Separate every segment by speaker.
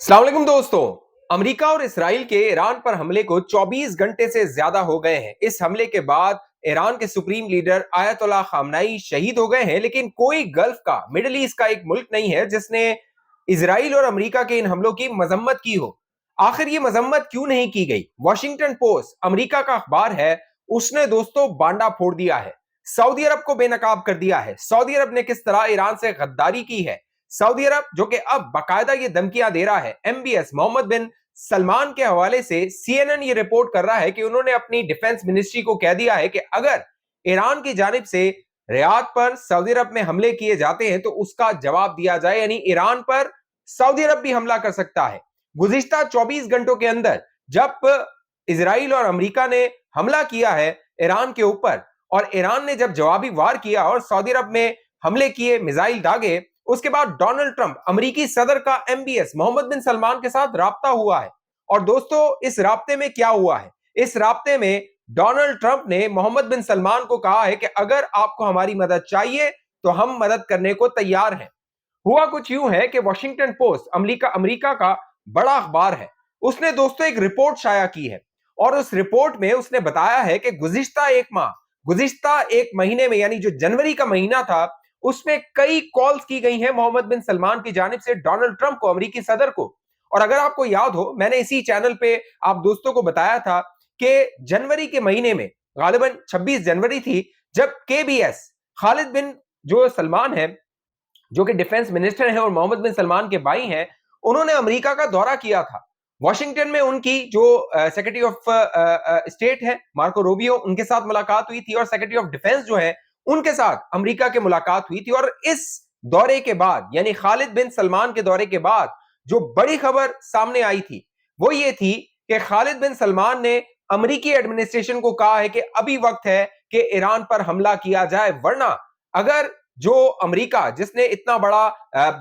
Speaker 1: अस्सलाम वालेकुम दोस्तों। अमेरिका और इसराइल के ईरान पर हमले को 24 घंटे से ज्यादा हो गए हैं। इस हमले के बाद ईरान के सुप्रीम लीडर आयतुल्लाह खामनाई शहीद हो गए हैं, लेकिन कोई गल्फ का, मिडिल ईस्ट का एक मुल्क नहीं है जिसने इसराइल और अमेरिका के इन हमलों की मजम्मत की हो। आखिर ये मजम्मत क्यों नहीं की गई? वॉशिंगटन पोस्ट, अमेरिका का अखबार है, उसने दोस्तों बांडा फोड़ दिया है। सऊदी अरब को बेनकाब कर दिया है। सऊदी अरब ने किस तरह ईरान से गद्दारी की है। सऊदी अरब जो कि अब बाकायदा ये धमकियां दे रहा है। एमबीएस मोहम्मद बिन सलमान के हवाले से सीएनएन ये रिपोर्ट कर रहा है कि उन्होंने अपनी डिफेंस मिनिस्ट्री को कह दिया है कि अगर ईरान की जानिब से रियाद पर सऊदी अरब में हमले किए जाते हैं तो उसका जवाब दिया जाए, यानी ईरान पर सऊदी अरब भी हमला कर सकता है। गुज़िश्ता 24 घंटों के अंदर जब इसराइल और अमेरिका ने हमला किया है ईरान के ऊपर, और ईरान ने जब जवाबी वार किया और सऊदी अरब में हमले किए, मिसाइल दागे, उसके बाद डोनाल्ड ट्रंप, अमेरिकी सदर का एमबीएस मोहम्मद बिन सलमान के साथ राब्ता हुआ है। और दोस्तों, इस राब्ते में क्या हुआ है? इस राब्ते में डोनाल्ड ट्रंप ने मोहम्मद बिन सलमान को कहा है कि अगर आपको हमारी मदद चाहिए तो हम मदद करने को तैयार हैं। हुआ कुछ यूं है कि वॉशिंगटन पोस्ट, अमेरिका का बड़ा अखबार है, उसने दोस्तों एक रिपोर्ट शाया की है और उस रिपोर्ट में उसने बताया है कि गुज़िश्ता एक महीने में, यानी जो जनवरी का महीना था, उसमें कई कॉल्स की गई हैं मोहम्मद बिन सलमान की जानिब से डोनाल्ड ट्रंप को, अमेरिकी सदर को। और अगर आपको याद हो, मैंने इसी चैनल पे आप दोस्तों को बताया था कि जनवरी के महीने में, गालिबन 26 जनवरी थी, जब केबीएस खालिद बिन जो सलमान है, जो कि डिफेंस मिनिस्टर हैं और मोहम्मद बिन सलमान के भाई हैं, उन्होंने अमेरिका का दौरा किया था। वॉशिंगटन में उनकी जो सेक्रेटरी ऑफ स्टेट है मार्को रूबियो, उनके साथ मुलाकात हुई थी, और सेक्रेटरी ऑफ डिफेंस जो है उनके साथ अमेरिका के मुलाकात हुई थी। और इस दौरे के बाद, यानी खालिद बिन सलमान के दौरे के बाद, जो बड़ी खबर सामने आई थी वो ये थी कि खालिद बिन सलमान ने अमेरिकी एडमिनिस्ट्रेशन को कहा है कि अभी वक्त है कि ईरान पर हमला किया जाए, वरना अगर जो अमेरिका, जिसने इतना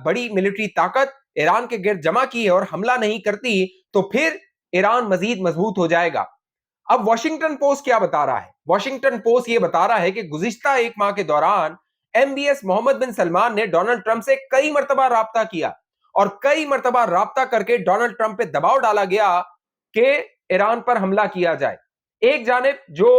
Speaker 1: बड़ी मिलिट्री ताकत ईरान के गिर्द जमा की है, और हमला नहीं करती तो फिर ईरान मजीद मजबूत हो जाएगा। अब वॉशिंगटन पोस्ट क्या बता रहा है? वॉशिंगटन पोस्ट ये बता रहा है कि गुज़िश्ता एक माह के दौरान एमबीएस मोहम्मद बिन सलमान ने डोनाल्ड ट्रंप से कई मर्तबा राब्ता किया, और कई मर्तबा राब्ता करके डोनाल्ड ट्रंप पे दबाव डाला गया कि ईरान पर हमला किया जाए। एक जानिब जो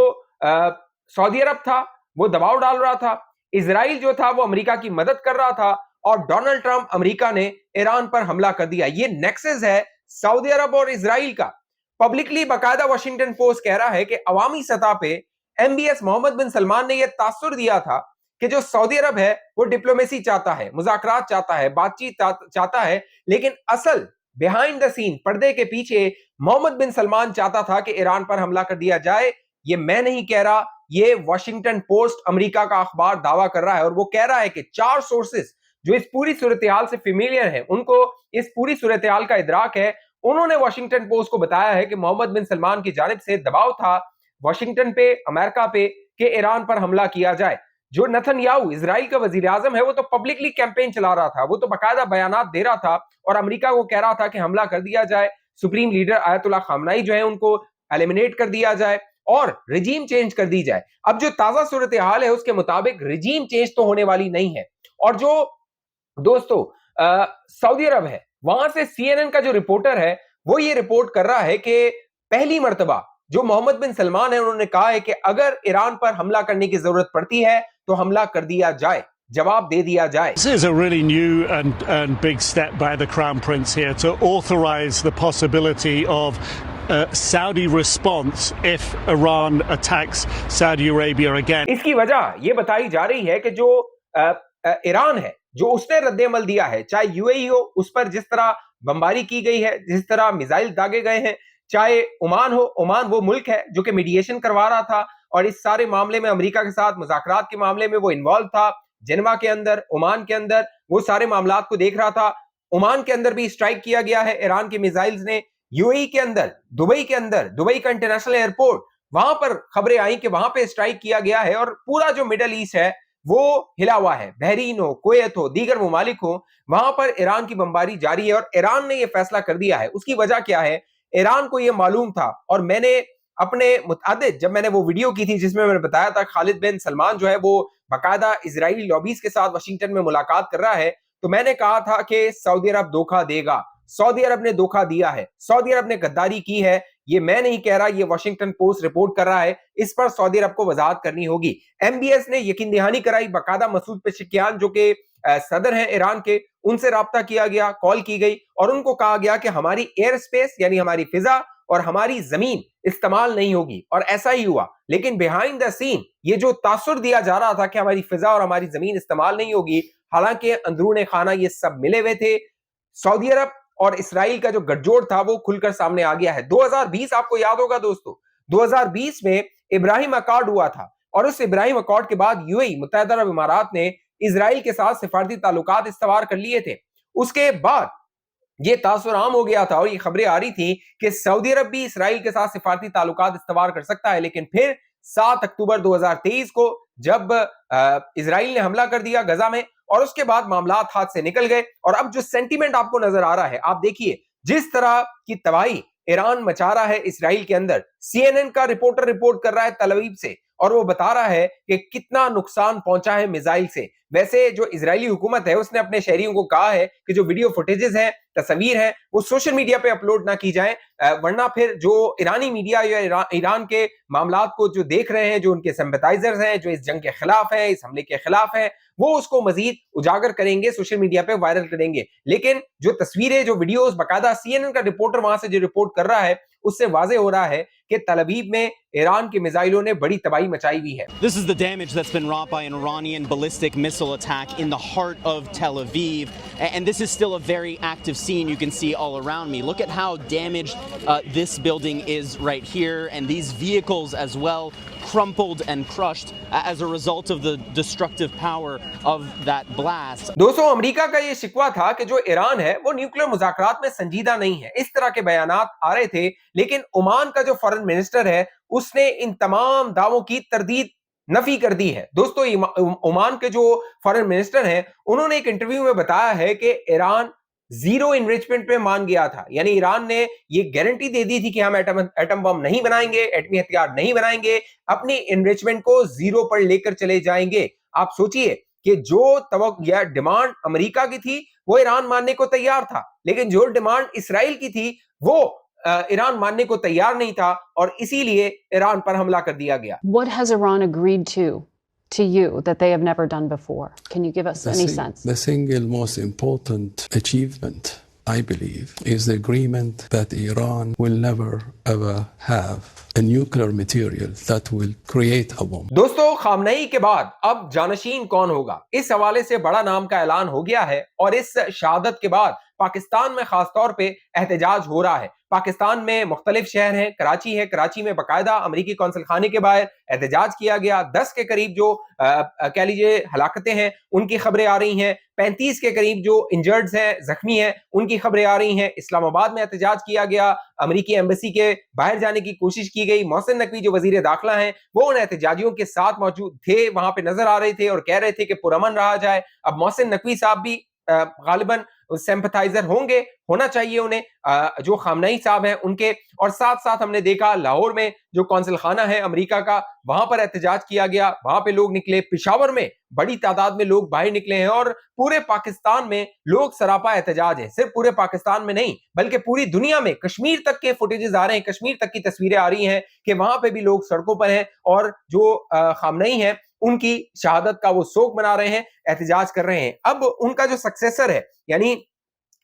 Speaker 1: सऊदी अरब था वो दबाव डाल रहा था, इसराइल जो था वो अमेरिका की मदद कर रहा था, और डोनाल्ड ट्रंप, अमेरिका ने ईरान पर हमला कर दिया। ये नेक्सस है सऊदी अरब और इसराइल का। पब्लिकली बाकायदा वॉशिंगटन पोस्ट कह रहा है कि अवामी सतह पे एमबीएस मोहम्मद बिन सलमान ने यह तासुर दिया था कि जो सऊदी अरब है वो डिप्लोमेसी चाहता है, मुज़ाकरात चाहता है, बातचीत चाहता है, लेकिन असल बिहाइंड द सीन, पर्दे के पीछे, मोहम्मद बिन सलमान चाहता था कि ईरान पर हमला कर दिया जाए। ये मैं नहीं कह रहा, ये वॉशिंगटन पोस्ट, अमेरिका का अखबार दावा कर रहा है, और वो कह रहा है कि 4 सोर्सेस जो इस पूरी सूरत-ए-हाल से फेमिलियर है, उनको इस पूरी सूरत-ए-हाल का इदराक है, उन्होंने वॉशिंगटन पोस्ट को बताया है कि मोहम्मद बिन सलमान की जानिब से दबाव था वॉशिंगटन पे, अमेरिका पे, कि ईरान पर हमला किया जाए। जो नेतन्याहू, इजराइल का वजीर आजम है, वो तो पब्लिकली कैंपेन चला रहा था, वो तो बाकायदा बयानात दे रहा था और अमेरिका को कह रहा था कि हमला कर दिया जाए, सुप्रीम लीडर आयतुल्लाह खामनाई जो है उनको एलिमिनेट कर दिया जाए और रिजीम चेंज कर दी जाए। अब जो ताजा सूरत हाल है उसके मुताबिक रिजीम चेंज तो होने वाली नहीं है। और जो दोस्तों सऊदी अरब है, वहां से सीएनएन का जो रिपोर्टर है वो ये रिपोर्ट कर रहा है कि पहली मर्तबा जो मोहम्मद बिन सलमान है, उन्होंने कहा है कि अगर ईरान पर हमला करने की जरूरत पड़ती है तो हमला कर दिया जाए, जवाब दे दिया जाए।
Speaker 2: This is a really new and big step by the Crown Prince here to authorize the possibility of Saudi response if Iran attacks Saudi Arabia again.
Speaker 1: इसकी वजह ये बताई जा रही है कि जो ईरान है, जो उसने रद्द-ए-अमल दिया है, चाहे यूएई हो, उस पर जिस तरह बमबारी की गई है, जिस तरह मिसाइल दागे गए हैं, चाहे ओमान हो, ओमान वो मुल्क है जो कि मीडिएशन करवा रहा था और इस सारे मामले में अमेरिका के साथ मुज़ाकरात के मामले में वो इन्वॉल्व था, जिनेवा के अंदर, ओमान के अंदर, वो सारे मामलात को देख रहा था। ओमान के अंदर भी स्ट्राइक किया गया है ईरान के मिसाइल्स ने। यूएई के अंदर, दुबई का इंटरनेशनल एयरपोर्ट, वहां पर खबरें आई कि वहां पे स्ट्राइक किया गया है, और पूरा जो मिडल ईस्ट है वो हिला हुआ है। बहरीन हो, कुवैत हो, दीगर ममालिक हो, वहां पर ईरान की बमबारी जारी है और ईरान ने यह फैसला कर दिया है। उसकी वजह क्या है? ईरान को यह मालूम था, और मैंने अपने मुतादिद, जब मैंने वो वीडियो की थी जिसमें मैंने बताया था खालिद बिन सलमान जो है वो बाकायदा इजरायली लॉबीज के साथ वाशिंगटन में मुलाकात कर रहा है, तो मैंने कहा था कि सऊदी अरब धोखा देगा, सऊदी अरब ने धोखा दिया है, सऊदी अरब ने गद्दारी की है। ये मैं नहीं कह रहा, ये वॉशिंगटन पोस्ट रिपोर्ट कर रहा है। इस पर सऊदी अरब को वजाहत करनी होगी। एमबीएस ने यकीन दहानी कराई, बाकायदा मसूद पेशेकियान जो कि सदर हैं ईरान के, उनसे राब्ता किया गया, कॉल की गई और उनको कहा गया कि हमारी एयर स्पेस यानी हमारी फिजा और हमारी जमीन इस्तेमाल नहीं होगी, और ऐसा ही हुआ। लेकिन बिहाइंड द सीन ये जो तासुर दिया जा रहा था कि हमारी फिजा और हमारी जमीन इस्तेमाल नहीं होगी, हालांकि अंदरूने खाना ये सब मिले हुए थे। सऊदी अरब और इसराइल का जो गठजोड़ था वो खुलकर सामने आ गया है। 2020 आपको याद होगा दोस्तों, 2020 में इब्राहिम अकॉर्ड हुआ था और उस इब्राहिम अकॉर्ड के बाद यूएई मुत्तहिदा अरब इमारात ने इसराइल के साथ सिफारती ताल्लुकात इस्तवार कर लिए थे। उसके बाद ये तासुर आम हो गया था और ये खबरें आ रही थी कि सऊदी अरब भी इसराइल के साथ सिफारती ताल्लुकात इस्तवार कर सकता है। लेकिन फिर 7 अक्टूबर 2023 को जब इसराइल ने हमला कर दिया गजा में, और उसके बाद मामलात हाथ से निकल गए। और अब जो सेंटीमेंट आपको नजर आ रहा है, आप देखिए जिस तरह की तबाही ईरान मचा रहा है इसराइल के अंदर। सीएनएन का रिपोर्टर रिपोर्ट कर रहा है तल अवीव से और वो बता रहा है कि कितना नुकसान पहुंचा है मिसाइल से। वैसे जो इजरायली हुकूमत है उसने अपने शहरियों को कहा है कि जो वीडियो फुटेजेस हैं, तस्वीर है, वो सोशल मीडिया पे अपलोड ना की जाए, वरना फिर जो ईरानी मीडिया या ईरान के मामलात को जो देख रहे हैं, जो उनके सिंपैथाइजर्स हैं, जो इस जंग के खिलाफ हैं, इस हमले के खिलाफ हैं, वो उसको मजीद उजागर करेंगे, सोशल मीडिया पे वायरल करेंगे। लेकिन जो तस्वीरें, जो वीडियोस, बाकायदा सीएनएन का रिपोर्टर वहां से जो रिपोर्ट कर रहा है, उससे वाज़ेह हो रहा है कि तल अवीव में ईरान के मिसाइलों ने बड़ी तबाही मचाई हुई है।
Speaker 3: This is the damage that's been wrought by an Iranian ballistic missile attack in the heart of Tel Aviv, and this is still a very active scene you can see all around me. Look at how damaged this building is right here, and these vehicles as well, crumpled and crushed as a result of the destructive power of that blast.
Speaker 1: दोस्तों, America का ये शिकवा था कि जो Iran है वो nuclear मुज़ाकरात में संजीदा नहीं है। इस तरह के बयानात आ रहे थे, लेकिन ओमान का जो फॉरेन मिनिस्टर है उसने इन तमाम दावों की तरदीद नफी कर दी है। दोस्तों, ओमान के जो फॉरेन मिनिस्टर हैं उन्होंने एक इंटरव्यू में बताया है कि ईरान जीरो इनरिचमेंट पे मान गया था, यानी ईरान ने ये गारंटी दे दी थी कि हम एटम बम नहीं बनाएंगे, एटमी हथियार नहीं बनाएंगे, अपनी इनरिचमेंट को जीरो पर लेकर चले जाएंगे। आप सोचिए कि जो या डिमांड अमेरिका की थी वो ईरान मानने को तैयार था, लेकिन जो डिमांड इसराइल की थी वो ईरान मानने को तैयार नहीं था और इसीलिए ईरान पर हमला कर दिया गया।
Speaker 4: What has Iran agreed to you that they have never done before? Can you give us any sense?
Speaker 5: The single most important achievement, I believe, is the agreement that Iran will never ever have a nuclear material that will create a bomb.
Speaker 1: दोस्तों, Khamenei के बाद अब जानशीन कौन होगा, इस हवाले से बड़ा नाम का ऐलान हो गया है और इस शहादत के बाद पाकिस्तान में खासतौर पे एहतजाज हो रहा है। पाकिस्तान में मुख्तलिफ शहर हैं, कराची है, कराची में बाकायदा अमरीकी कौंसल खाने के बाहर एहतजाज किया गया। 10 के करीब जो कह लीजिए हलाकतें हैं उनकी खबरें आ रही हैं, 35 के करीब जो इंजर्ड्स हैं, जख्मी हैं, उनकी खबरें आ रही हैं। इस्लामाबाद में एहतजाज किया गया, अमरीकी एम्बेसी के बाहर जाने की कोशिश की गई। मोहसिन नकवी जो वजीर दाखिला हैं वो उन एहतजाजियों के साथ मौजूद थे, वहां पे नजर आ रहे थे और कह रहे थे कि पुरअमन रहा जाए। अब मोहसिन नकवी साहब भी गालिबन सिंपैथाइजर होंगे, होना चाहिए उन्हें, जो खामनेई साहब हैं उनके। और साथ साथ हमने देखा लाहौर में जो कौंसल खाना है अमेरिका का, वहां पर एहतजाज किया गया, वहां पे लोग निकले। पेशावर में बड़ी तादाद में लोग बाहर निकले हैं और पूरे पाकिस्तान में लोग सरापा एहतजाज है। सिर्फ पूरे पाकिस्तान में नहीं बल्कि पूरी दुनिया में, कश्मीर तक के फुटेजेस आ रहे हैं, कश्मीर तक की तस्वीरें आ रही हैं कि वहां पे भी लोग सड़कों पर हैं और जो खामनेई है उनकी शहादत का वो शोक मना रहे हैं, एहतजाज कर रहे हैं। अब उनका जो सक्सेसर है, यानी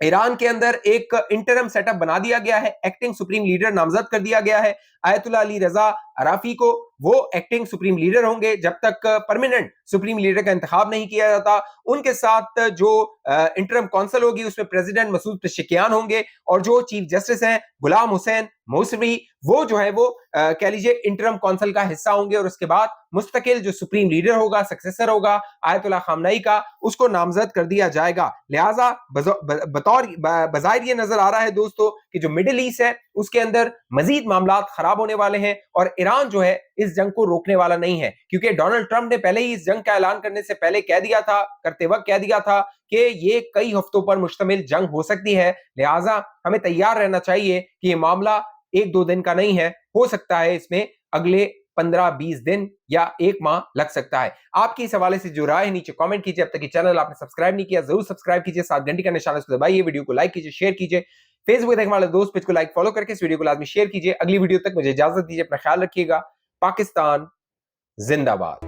Speaker 1: ईरान के अंदर एक इंटरम सेटअप बना दिया गया है, एक्टिंग सुप्रीम लीडर नामजद कर दिया गया है आयतुल्ला अली रजा अराफी को। वो एक्टिंग सुप्रीम लीडर होंगे जब तक परमानेंट सुप्रीम लीडर का इंतखाब नहीं किया जाता। उनके साथ जो इंटरम काउंसिल होगी उसमें प्रेसिडेंट मसूद पेशेकियान होंगे और जो चीफ जस्टिस हैं गुलाम हुसैन मौसवी, वो जो है वो कह लीजिए इंटरम काउंसिल का हिस्सा होंगे। और उसके बाद मुस्तकिल जो सुप्रीम लीडर होगा, सक्सेसर होगा आयतुल्ला खामनेई का, उसको नामजद कर दिया जाएगा। लिहाजा बज़ाहिर ये नजर आ रहा है दोस्तों कि जो मिडिल ईस्ट है उसके अंदर मजीद मामलात खराब होने वाले हैं और ईरान जो है इस जंग को रोकने वाला नहीं है, क्योंकि डोनाल्ड ट्रंप ने पहले ही इस जंग का ऐलान करने से पहले कह दिया था, करते वक्त कह दिया था कि ये कई हफ्तों पर मुश्तमिल जंग हो सकती है। लिहाजा हमें तैयार रहना चाहिए कि ये मामला 1-2 दिन का नहीं है, हो सकता है इसमें अगले 15-20 दिन या 1 माह लग सकता है। आपकी इस हवाले से जो राय है नीचे कमेंट कीजिए। अब तक ये चैनल आपने सब्सक्राइब नहीं किया जरूर सब्सक्राइब कीजिए, साथ घंटी का निशान उसको दबाइए, वीडियो को लाइक कीजिए, शेयर कीजिए, फेसबुक देखने वाले दोस्त पेज को लाइक फॉलो करके इस वीडियो को लाजमी शेयर कीजिए। अगली वीडियो तक मुझे इजाजत दीजिए, अपना ख्याल रखिएगा। पाकिस्तान जिंदाबाद।